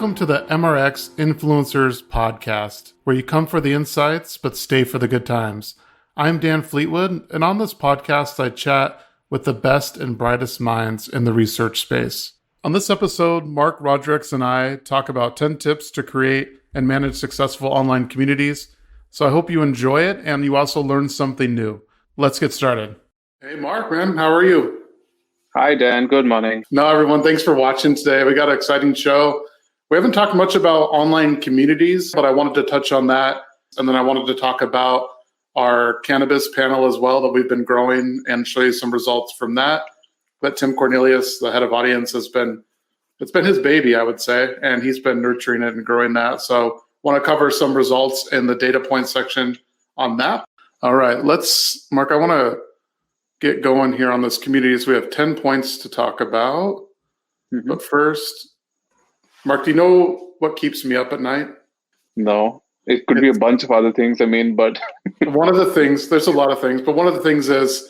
Welcome to the MRX Influencers podcast, where you come for the insights, but stay for the good times. I'm Dan Fleetwood, and on this podcast, I chat with the best and brightest minds in the research space. On this episode, Mark Rodricks and I talk about 10 tips to create and manage successful online communities. So I hope you enjoy it, and you also learn something new. Let's get started. Hey, Mark, man, how are you? Hi, Dan. Good morning. No, everyone, thanks for watching today. We got an exciting show. We haven't talked much about online communities, but I wanted to touch on that. And then I wanted to talk about our cannabis panel as well that we've been growing and show you some results from that. But Tim Cornelius, the head of audience, it's been his baby, I would say, and he's been nurturing it and growing that. So want to cover some results in the data point section on that. All right, Mark, I want to get going here on this community. So we have 10 points to talk about. Mm-hmm. But first, Mark, do you know what keeps me up at night? No, it could be a bunch of other things. But one of the things, there's a lot of things, but one of the things is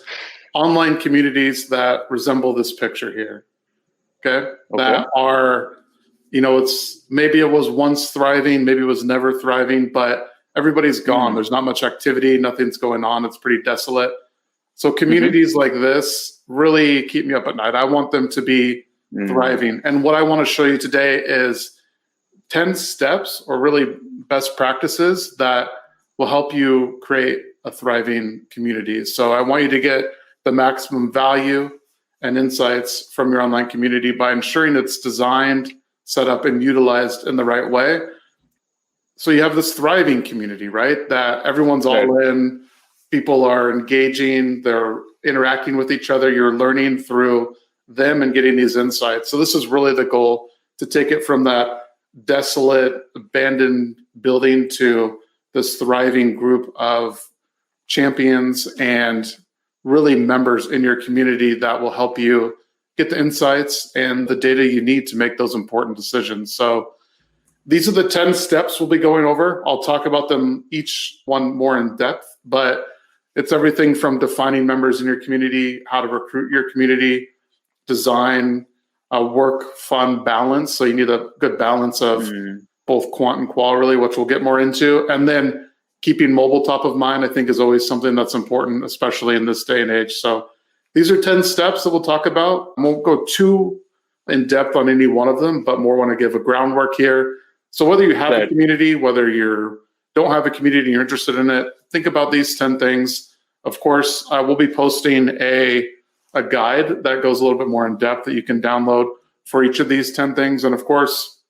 online communities that resemble this picture here. Okay. That are, maybe it was once thriving, maybe it was never thriving, but everybody's gone. There's not much activity. Nothing's going on. It's pretty desolate. So communities like this really keep me up at night. I want them to be thriving. And what I want to show you today is 10 steps or really best practices that will help you create a thriving community. So I want you to get the maximum value and insights from your online community by ensuring it's designed, set up, and utilized in the right way. So you have this thriving community, right? That everyone's all in, people are engaging, they're interacting with each other, you're learning through them and getting these insights. So this is really the goal, to take it from that desolate, abandoned building to this thriving group of champions and really members in your community that will help you get the insights and the data you need to make those important decisions. So these are the 10 steps we'll be going over. I'll talk about them each one more in depth, but it's everything from defining members in your community, how to recruit your community, design a work-fun balance. So you need a good balance of both quant and qual, really, which we'll get more into. And then keeping mobile top of mind, I think, is always something that's important, especially in this day and age. So these are 10 steps that we'll talk about. I won't go too in depth on any one of them, but more want to give a groundwork here. So whether you have a community, whether you don't have a community and you're interested in it, think about these 10 things. Of course, I will be posting a guide that goes a little bit more in depth that you can download for each of these 10 things. And of course,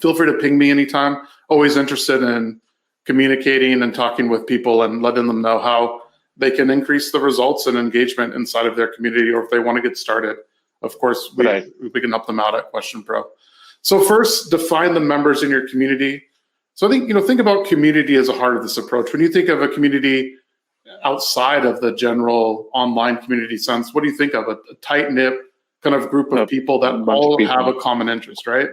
feel free to ping me anytime. Always interested in communicating and talking with people and letting them know how they can increase the results and engagement inside of their community, or if they want to get started. Of course, we can help them out at QuestionPro. So first, define the members in your community. So I think, think about community as a heart of this approach. When you think of a community outside of the general online community sense, what do you think of? A tight-knit kind of group of people that all have a common interest, right?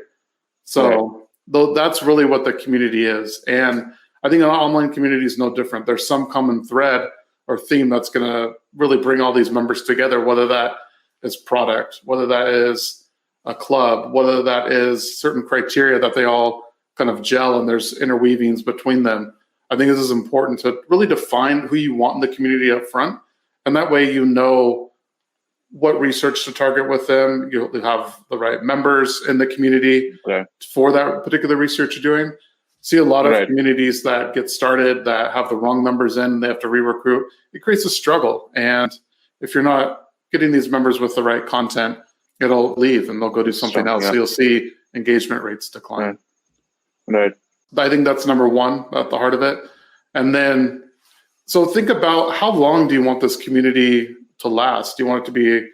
So that's really what the community is. And I think an online community is no different. There's some common thread or theme that's going to really bring all these members together, whether that is product, whether that is a club, whether that is certain criteria that they all kind of gel and there's interweavings between them. I think this is important to really define who you want in the community up front. And that way you know what research to target with them. You'll have the right members in the community for that particular research you're doing. See a lot of communities that get started that have the wrong members in and they have to re-recruit. It creates a struggle. And if you're not getting these members with the right content, it'll leave and they'll go do something else. So you'll see engagement rates decline. I think that's number one at the heart of it. And then, so think about how long do you want this community to last? Do you want it to be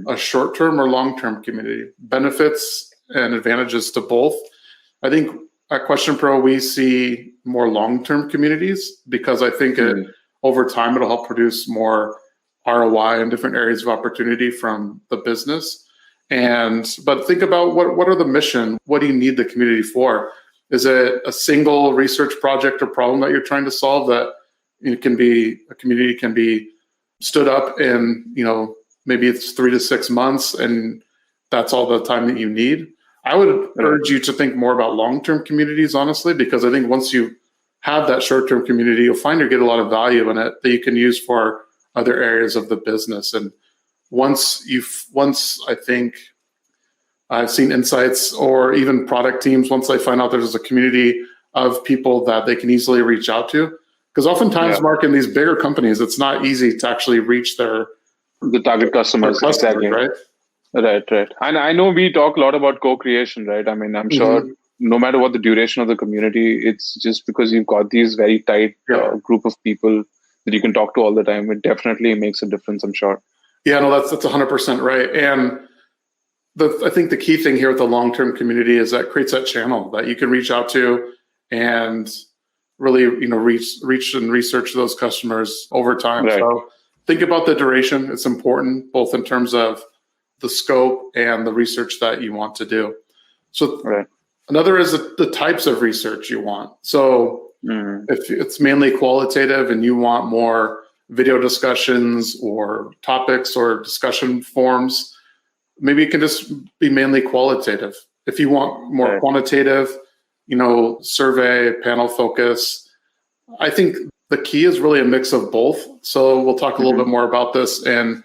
a short-term or long-term community? Benefits and advantages to both. I think at QuestionPro, we see more long-term communities because I think over time, it'll help produce more ROI in different areas of opportunity from the business. But think about what are the mission? What do you need the community for? Is it a single research project or problem that you're trying to solve that a community can be stood up in, maybe it's 3 to 6 months and that's all the time that you need? I would urge you to think more about long-term communities, honestly, because I think once you have that short-term community, you'll find you get a lot of value in it that you can use for other areas of the business. And once I think I've seen insights or even product teams, once they find out there's a community of people that they can easily reach out to, because oftentimes, Mark, in these bigger companies, it's not easy to actually reach the target customers, exactly. Right. And I know we talk a lot about co-creation, right? I mean, I'm sure no matter what the duration of the community, it's just because you've got these very tight group of people that you can talk to all the time. It definitely makes a difference, I'm sure. Yeah, no, that's 100% right. And I think the key thing here with the long-term community is that creates that channel that you can reach out to and really, reach and research those customers over time. Right. So think about the duration. It's important both in terms of the scope and the research that you want to do. So another is the types of research you want. So if it's mainly qualitative and you want more video discussions or topics or discussion forums, maybe it can just be mainly qualitative. If you want more quantitative, survey, panel focus, I think the key is really a mix of both. So we'll talk a little bit more about this and,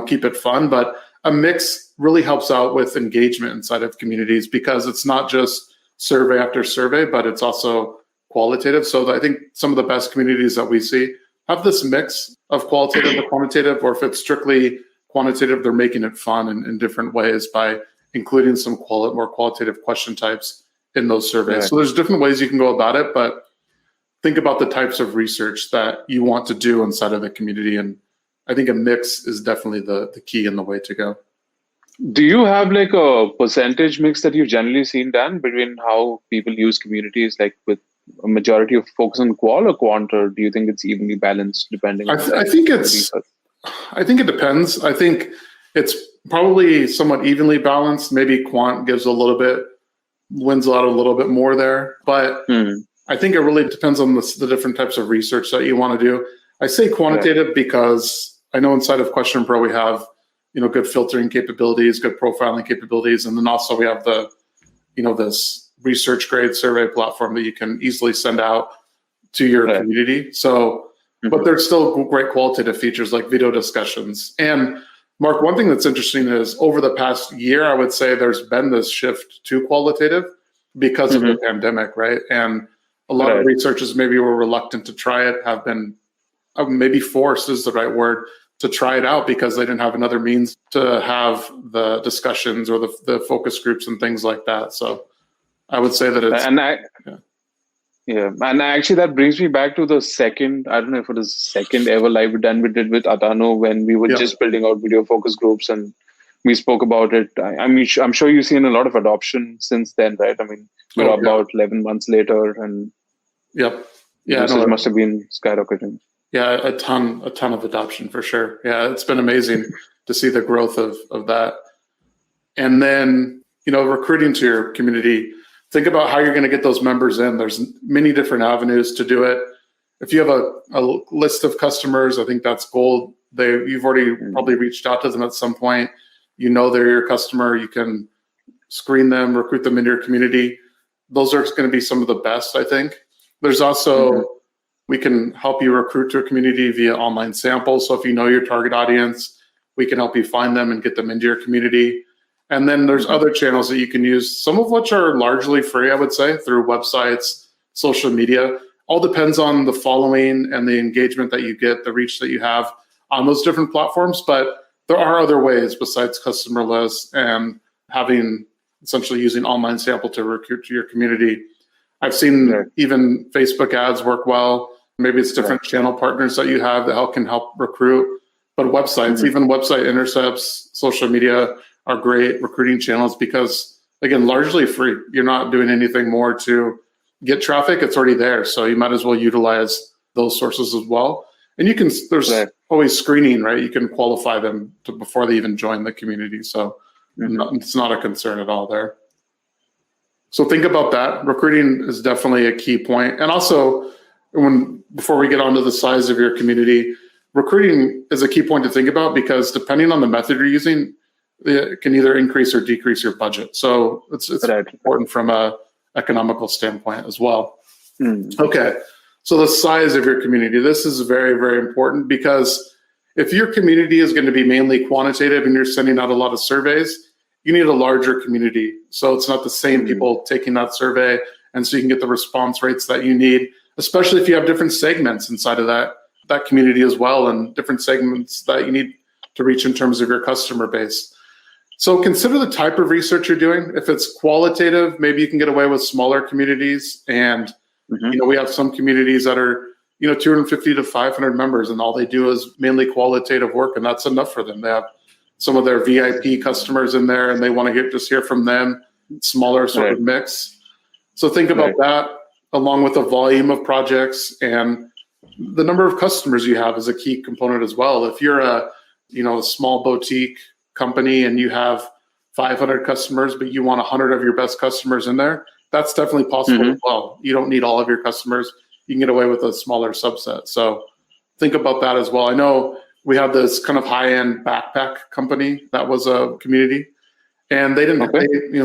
keep it fun, but a mix really helps out with engagement inside of communities because it's not just survey after survey, but it's also qualitative. So I think some of the best communities that we see have this mix of qualitative and quantitative, or if it's strictly quantitative, they're making it fun in different ways by including some more qualitative question types in those surveys. So there's different ways you can go about it, but think about the types of research that you want to do inside of the community. And I think a mix is definitely the key and the way to go. Do you have like a percentage mix that you've generally seen, Dan, between how people use communities, like with a majority of focus on qual or quant, or do you think it's evenly balanced depending on I think it depends. I think it's probably somewhat evenly balanced. Maybe quant wins out a little bit more there, but I think it really depends on the different types of research that you want to do. I say quantitative because I know inside of QuestionPro we have, good filtering capabilities, good profiling capabilities, and then also we have this research grade survey platform that you can easily send out to your community. So, but there's still great qualitative features like video discussions. And Mark, one thing that's interesting is over the past year, I would say there's been this shift to qualitative because of the pandemic, right? And a lot of researchers maybe were reluctant to try it, have been maybe forced is the right word to try it out because they didn't have another means to have the discussions or the focus groups and things like that. So I would say that it's... And actually that brings me back to the second, I don't know if it was second ever live we did with Adano when we were just building out video focus groups and we spoke about it. I mean, I'm sure you've seen a lot of adoption since then, right? I mean, we're about 11 months later and it must have been skyrocketing. Yeah, a ton of adoption for sure. Yeah, it's been amazing to see the growth of that. And then, recruiting to your community, think about how you're going to get those members in. There's many different avenues to do it. If you have a list of customers, I think that's gold. You've already probably reached out to them at some point. They're your customer. You can screen them, recruit them into your community. Those are going to be some of the best, I think. There's also... We can help you recruit to a community via online samples. So if you know your target audience, we can help you find them and get them into your community. And then there's other channels that you can use, some of which are largely free, I would say, through websites, social media. All depends on the following and the engagement that you get, the reach that you have on those different platforms. But there are other ways besides customer lists and essentially using online sample to recruit to your community. I've seen even Facebook ads work well. Maybe it's different channel partners that you have that can help recruit. But websites, even website intercepts, social media are great recruiting channels because, again, largely free. You're not doing anything more to get traffic. It's already there. So you might as well utilize those sources as well. And there's always screening, right? You can qualify them before they even join the community. So it's not a concern at all there. So think about that. Recruiting is definitely a key point. And also, before we get onto the size of your community, recruiting is a key point to think about because depending on the method you're using, it can either increase or decrease your budget. So it's right. important from a economical standpoint as well. Okay. So the size of your community, this is very, very important, because if your community is going to be mainly quantitative and you're sending out a lot of surveys, you need a larger community. So it's not the same people taking that survey. And so you can get the response rates that you need, especially if you have different segments inside of that community as well, and different segments that you need to reach in terms of your customer base. So consider the type of research you're doing. If it's qualitative, maybe you can get away with smaller communities. And we have some communities that are 250 to 500 members, and all they do is mainly qualitative work, and that's enough for them. They have some of their VIP customers in there, and they want to just hear from them. Smaller sort of mix. So think about that, along with the volume of projects and the number of customers you have is a key component as well. If you're a small boutique company and you have 500 customers, but you want 100 of your best customers in there, that's definitely possible as well. You don't need all of your customers. You can get away with a smaller subset. So think about that as well. I know we have this kind of high-end backpack company that was a community, and they didn't,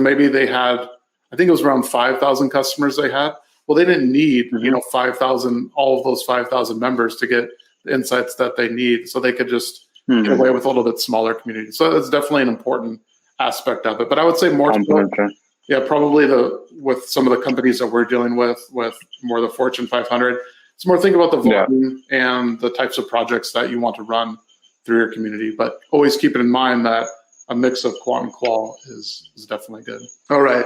maybe they had, I think it was around 5,000 customers they had. Well, they didn't need, 5,000, all of those 5,000 members to get the insights that they need. So they could just get away with a little bit smaller community. So that's definitely an important aspect of it. But I would say more, probably with some of the companies that we're dealing with more the Fortune 500, it's more think about the volume and the types of projects that you want to run through your community. But always keep it in mind that a mix of quant and qual is definitely good. All right.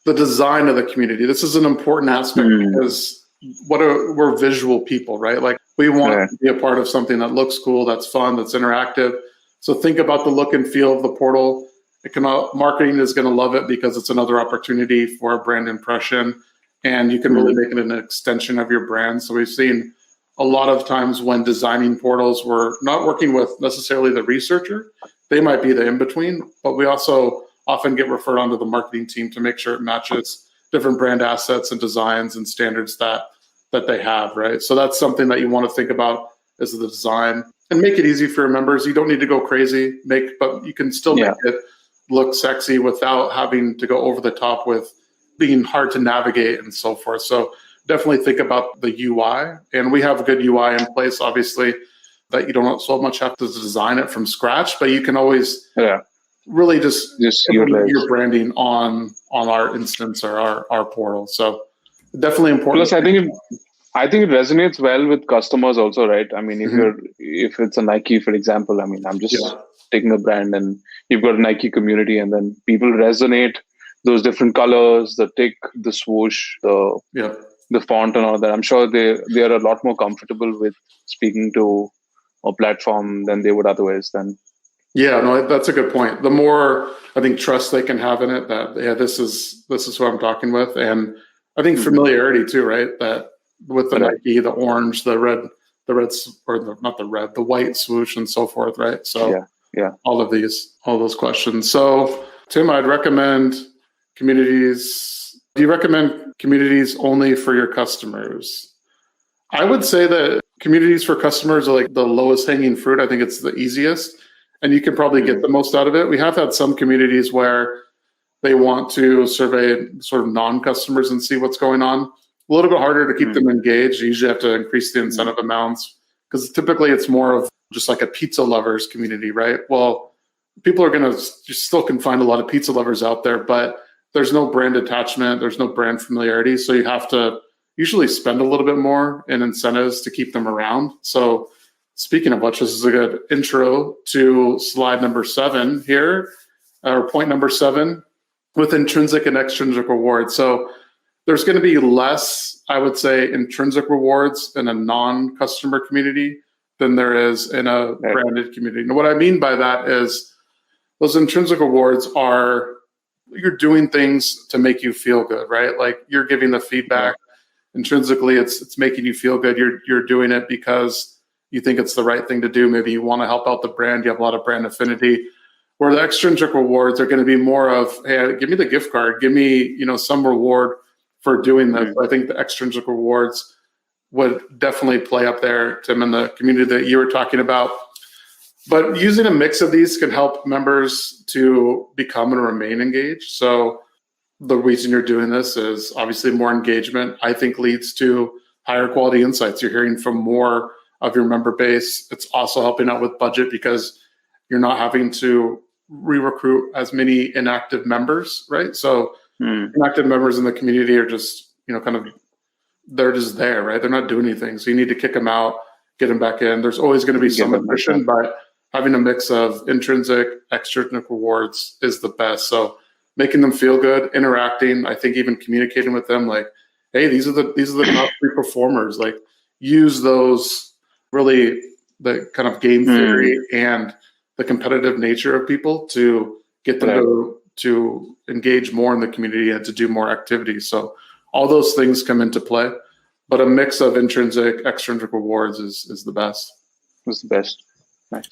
The design of the community. This is an important aspect because we're visual people, right? Like we want to be a part of something that looks cool, that's fun, that's interactive. So think about the look and feel of the portal. Marketing is going to love it because it's another opportunity for a brand impression, and you can really make it an extension of your brand. So we've seen a lot of times when designing portals, we're not working with necessarily the researcher. They might be the in-between, but we also often get referred onto the marketing team to make sure it matches different brand assets and designs and standards that they have, right? So that's something that you want to think about is the design, and make it easy for your members. You don't need to go crazy, but you can still make it look sexy without having to go over the top with being hard to navigate and so forth. So definitely think about the UI, and we have a good UI in place, obviously, that you don't so much have to design it from scratch, but you can always really just implement your branding on our instance or our portal. So definitely important. Plus, I think it resonates well with customers also, right? I mean, if it's a Nike, for example, I mean, I'm just taking a brand, and you've got a Nike community, and then people resonate those different colors, the tick, the swoosh, the font and all that. I'm sure they are a lot more comfortable with speaking to a platform than they would otherwise then. Yeah, no, that's a good point. The more I think trust they can have in it, that this is who I'm talking with, and I think familiarity too, right? That with the Nike, the orange, the red, the white swoosh, and so forth, right? So all those questions. So Tim, I'd recommend communities. Do you recommend communities only for your customers? I would say that communities for customers are like the lowest hanging fruit. I think it's the easiest, and you can probably get the most out of it. We have had some communities where they want to survey sort of non-customers and see what's going on. A little bit harder to keep them engaged. You usually have to increase the incentive amounts because typically it's more of just like a pizza lovers community, right? Well, people are going to still can find a lot of pizza lovers out there, but there's no brand attachment. There's no brand familiarity. So you have to usually spend a little bit more in incentives to keep them around. So speaking of which, this is a good intro to slide number 7 here, or point number 7, with intrinsic and extrinsic rewards. So there's going to be less, I would say, intrinsic rewards in a non-customer community than there is in a branded community. And what I mean by that is those intrinsic rewards are, you're doing things to make you feel good, right? Like you're giving the feedback. Intrinsically, it's making you feel good. You're doing it because you think it's the right thing to do. Maybe you want to help out the brand. You have a lot of brand affinity. Where the extrinsic rewards are going to be more of, hey, give me the gift card. Give me, some reward for doing this. I think the extrinsic rewards would definitely play up there, Tim, in the community that you were talking about. But using a mix of these can help members to become and remain engaged. So the reason you're doing this is obviously more engagement, I think, leads to higher quality insights. You're hearing from more of your member base. It's also helping out with budget because you're not having to re-recruit as many inactive members, right? So inactive members in the community are just, they're just there, right? They're not doing anything. So you need to kick them out, get them back in. There's always going to be some attrition, but having a mix of intrinsic, extrinsic rewards is the best. So making them feel good, interacting, I think even communicating with them like, hey, these are the top 3 performers. Like, use those, really the kind of game theory and the competitive nature of people to get them to engage more in the community and to do more activities. So all those things come into play, but a mix of intrinsic, extrinsic rewards is the best. It's the best. Nice.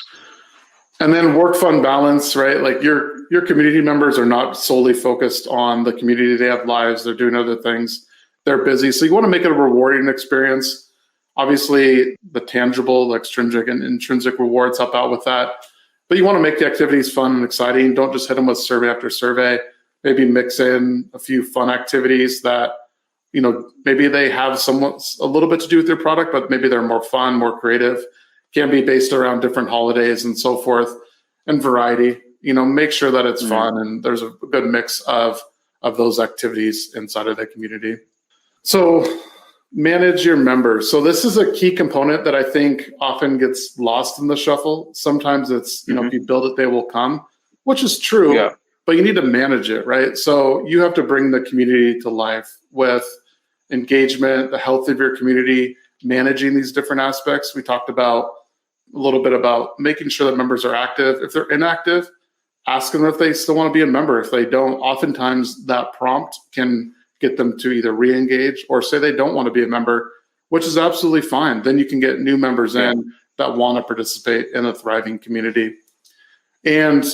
And then work-fun balance, right? Like your community members are not solely focused on the community. They have lives. They're doing other things. They're busy. So you want to make it a rewarding experience. Obviously, the tangible, extrinsic, and intrinsic rewards help out with that. But you want to make the activities fun and exciting. Don't just hit them with survey after survey. Maybe mix in a few fun activities that, maybe they have a little bit to do with your product, but maybe they're more fun, more creative. Can be based around different holidays and so forth, and variety. Make sure that it's fun and there's a good mix of those activities inside of the community. So manage your members. So this is a key component that I think often gets lost in the shuffle. Sometimes it's, if you build it, they will come, which is true, but you need to manage it, right? So you have to bring the community to life with engagement, the health of your community, managing these different aspects. We talked about a little bit about making sure that members are active. If they're inactive, ask them if they still want to be a member. If they don't, oftentimes that prompt can get them to either re-engage or say they don't want to be a member, which is absolutely fine. Then you can get new members in that want to participate in a thriving community. And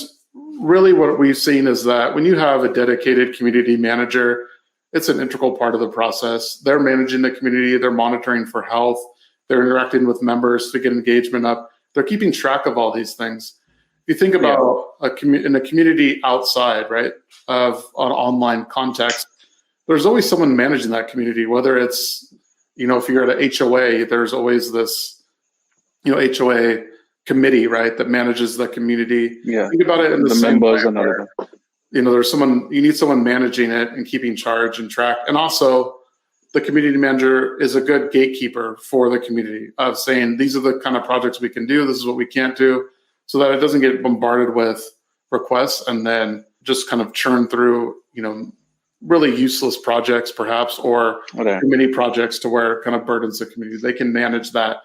really what we've seen is that when you have a dedicated community manager, it's an integral part of the process. They're managing the community, they're monitoring for health, they're interacting with members to get engagement up. They're keeping track of all these things. If you think about in a community outside, right, of an online context, there's always someone managing that community, whether it's, if you're at an HOA, there's always this, HOA committee, right, that manages the community. Yeah. Think about it in the same members way and where, there's you need someone managing it and keeping charge and track. And also the community manager is a good gatekeeper for the community of saying, these are the kind of projects we can do. This is what we can't do, so that it doesn't get bombarded with requests and then just kind of churn through, really useless projects perhaps, or many projects to where it kind of burdens the community. They can manage that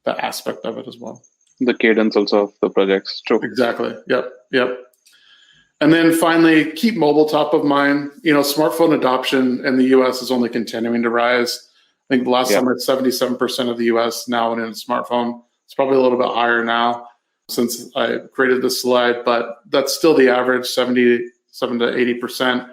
aspect of it as well. The cadence also of the projects. True. Exactly. Yep. And then finally, keep mobile top of mind. Smartphone adoption in the US is only continuing to rise. I think last summer, 77% of the US now went in a smartphone. It's probably a little bit higher now since I created this slide, but that's still the average, 77 to 80%.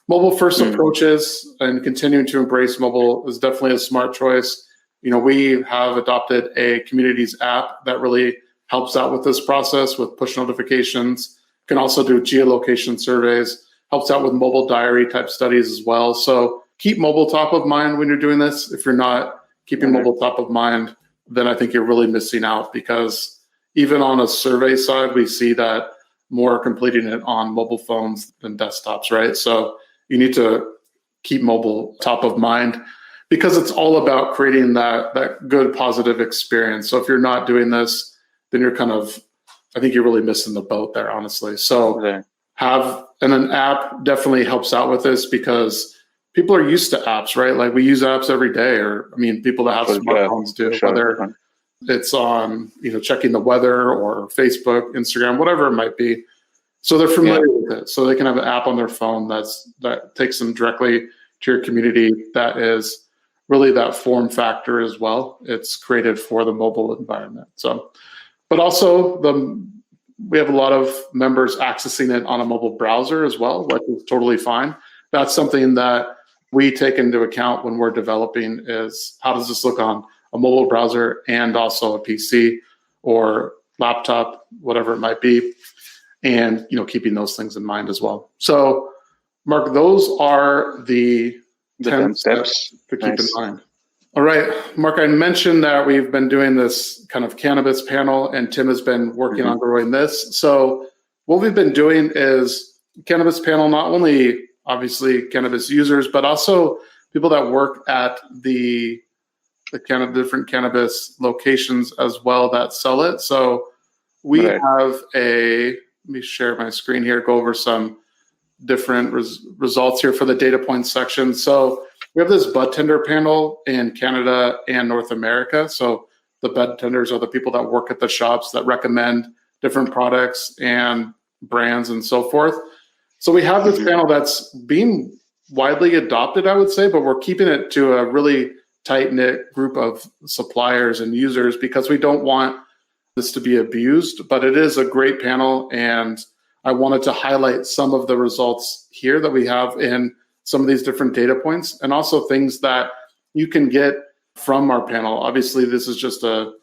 Mobile first approaches and continuing to embrace mobile is definitely a smart choice. We have adopted a communities app that really helps out with this process with push notifications. Can also do geolocation surveys, helps out with mobile diary type studies as well. So keep mobile top of mind when you're doing this. If you're not keeping mobile top of mind, then I think you're really missing out, because even on a survey side, we see that more are completing it on mobile phones than desktops, right? So you need to keep mobile top of mind, because it's all about creating that good, positive experience. So if you're not doing this, then you're I think you're really missing the boat there, honestly. So an app definitely helps out with this, because people are used to apps, right? Like we use apps every day, or people that have smartphones do, whether it's on, checking the weather or Facebook, Instagram, whatever it might be. So they're familiar with it. So they can have an app on their phone that takes them directly to your community. That is really that form factor as well. It's created for the mobile environment. So, but also we have a lot of members accessing it on a mobile browser as well, which is totally fine. That's something that we take into account when we're developing, is how does this look on a mobile browser and also a PC, or laptop, whatever it might be, and keeping those things in mind as well. So, Mark, those are the 10 steps to keep in mind. All right, Mark, I mentioned that we've been doing this kind of cannabis panel, and Tim has been working on growing this. So what we've been doing is cannabis panel, not only obviously cannabis users, but also people that work at the different cannabis locations as well that sell it. So we have let me share my screen here, go over some different results here for the data points section. So we have this bud tender panel in Canada and North America. So the bud tenders are the people that work at the shops that recommend different products and brands and so forth. So we have this panel that's being widely adopted, I would say, but we're keeping it to a really tight-knit group of suppliers and users because we don't want this to be abused. But it is a great panel, and I wanted to highlight some of the results here that we have in some of these different data points, and also things that you can get from our panel. Obviously, this is just a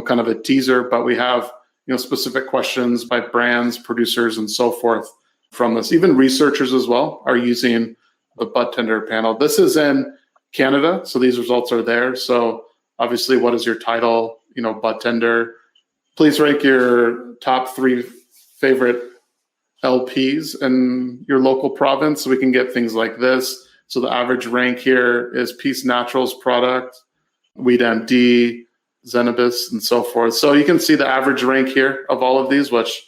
kind of a teaser, but we have specific questions by brands, producers, and so forth from this. Even researchers as well are using the bud tender panel. This is in Canada, so these results are there. So obviously, what is your title? Bud tender. Please rank your top 3 favorite LPs in your local province, so we can get things like this. So the average rank here is Peace Naturals product, Weed MD, Zenobus, and so forth. So you can see the average rank here of all of these, which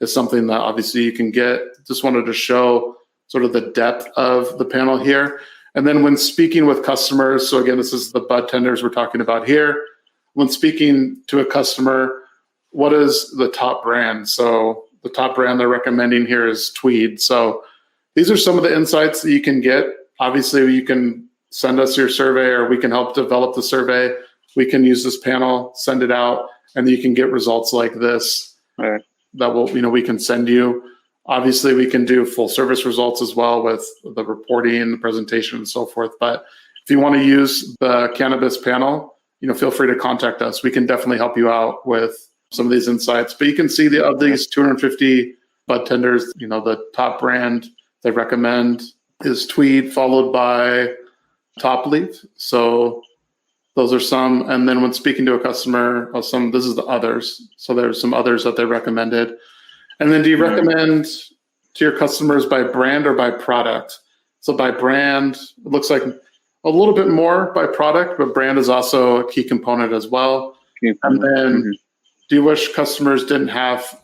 is something that obviously you can get. Just wanted to show sort of the depth of the panel here. And then when speaking with customers, so again, this is the bud tenders we're talking about here. When speaking to a customer, what is the top brand? So the top brand they're recommending here is Thrid. So these are some of the insights that you can get. Obviously, you can send us your survey, or we can help develop the survey. We can use this panel, send it out, and then you can get results like this that we can send you. Obviously, we can do full service results as well with the reporting, the presentation, and so forth. But if you want to use the cannabis panel, feel free to contact us. We can definitely help you out with some of these insights. But you can see of these 250 bud tenders, the top brand they recommend is Thrid, followed by Top Leaf. So those are some. And then when speaking to a customer, this is the others. So there's some others that they recommended. And then do you recommend to your customers by brand or by product? So by brand, it looks like a little bit more by product, but brand is also a key component as well. And then do you wish customers didn't have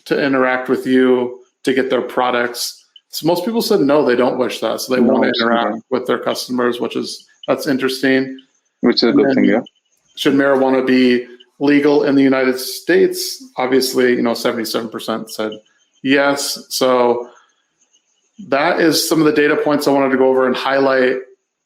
to interact with you to get their products? So most people said no, they don't wish that. So they want to interact with their customers, that's interesting. Which is a good thing, yeah. Should marijuana be legal in the United States? Obviously, 77% said yes. So that is some of the data points I wanted to go over and highlight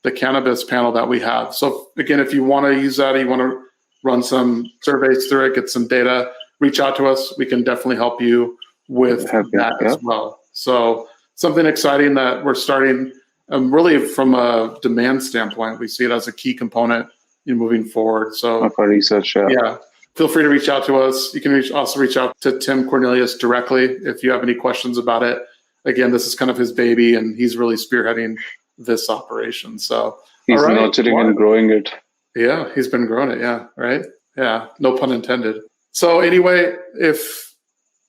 the cannabis panel that we have. So again, if you want to use that, you want to run some surveys through it, get some data, reach out to us. We can definitely help you with that as well. So something exciting that we're starting, really from a demand standpoint, we see it as a key component in moving forward. So for research, yeah, feel free to reach out to us. You can also reach out to Tim Cornelius directly if you have any questions about it. Again, this is kind of his baby, and he's really spearheading this operation. So he's nurturing and growing it. Yeah, he's been growing it. Yeah, right. Yeah, no pun intended. So anyway, if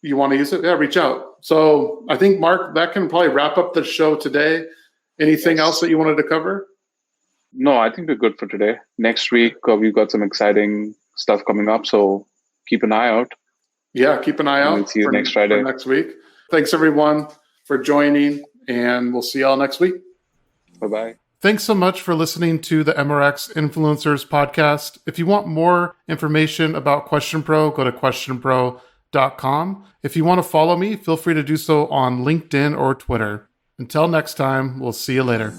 you want to use it, reach out. So I think, Mark, that can probably wrap up the show today. Anything else that you wanted to cover? No, I think we're good for today. Next week, we've got some exciting stuff coming up. So keep an eye out. Yeah, keep an eye out. We'll see you next Friday. Next week. Thanks, everyone, for joining, and we'll see y'all next week. Bye-bye. Thanks so much for listening to the MRX Influencers podcast. If you want more information about QuestionPro, go to QuestionPro.com. If you want to follow me, feel free to do so on LinkedIn or Twitter. Until next time, we'll see you later.